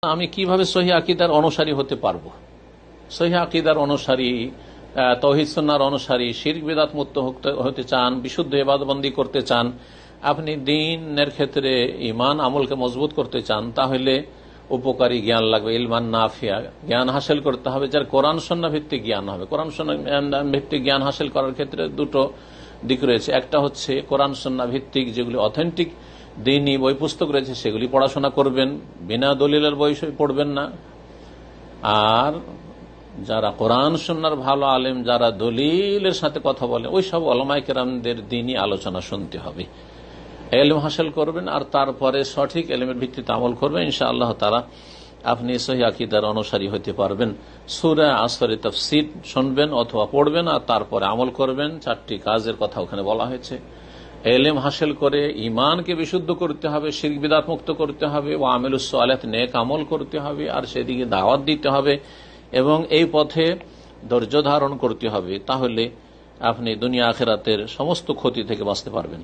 আমি কিভাবে সহিহ আকীদার অনুসারী হতে পারবো? সহিহ আকীদার অনুসারী, তাওহীদ সুন্নাহর অনুসারী, শিরক বিদআত মুক্ত হতে চান, বিশুদ্ধ ইবাদতবন্দি করতে চান, আপনি দ্বীনের ক্ষেত্রে ঈমান আমলকে মজবুত করতে চান, তাহলে উপকারী জ্ঞান লাগবে, ইলমান নাফিয়া জ্ঞান হাসিল করতে হবে, যার কোরআন সুন্নাহ ভিত্তিক জ্ঞান হবে। কোরআন সুন্নাহ ভিত্তিক জ্ঞান হাসিল করার ক্ষেত্রে দুটো দিক রয়েছে। একটা হচ্ছে কোরআন সুন্নাহ ভিত্তিক যেগুলি অথেন্টিক দ্বীনি বই পুস্তক রয়েছে সেগুলি পড়াশোনা করবেন, বিনা দলিলের বই পড়বেন না। আর যারা কোরআন সুন্নাহর ভালো আলেম, যারা দলিলের সাথে কথা বলে, ওই সব উলামায়ে কেরামদের দ্বীনি আলোচনা শুনতে হবে, ইলম হাসিল করবেন, আর তারপরে সঠিক ইলমের ভিত্তিতে আমল করবেন। ইনশাআল্লাহ তাআলা আপনি সহিহ আকীদার অনুসারী হতে পারবেন। সূরা আসরের তাফসীর শুনবেন অথবা পড়বেন, আর তারপরে আমল করবেন। 4টি কাজের কথা ওখানে বলা হয়েছে। ইলম হাসিল করে ঈমানকে বিশুদ্ধ করতে হবে, শিরক বিদআত মুক্ত করতে হবে, ওয়া আমিলুস সালিহাত নেক আমল করতে হবে, আর সেদিকে দাওয়াত দিতে হবে, এবং এই পথে ধৈর্য ধারণ করতে হবে। তাহলে আপনি দুনিয়া আখিরাতের সমস্ত ক্ষতি থেকে বাঁচতে পারবেন।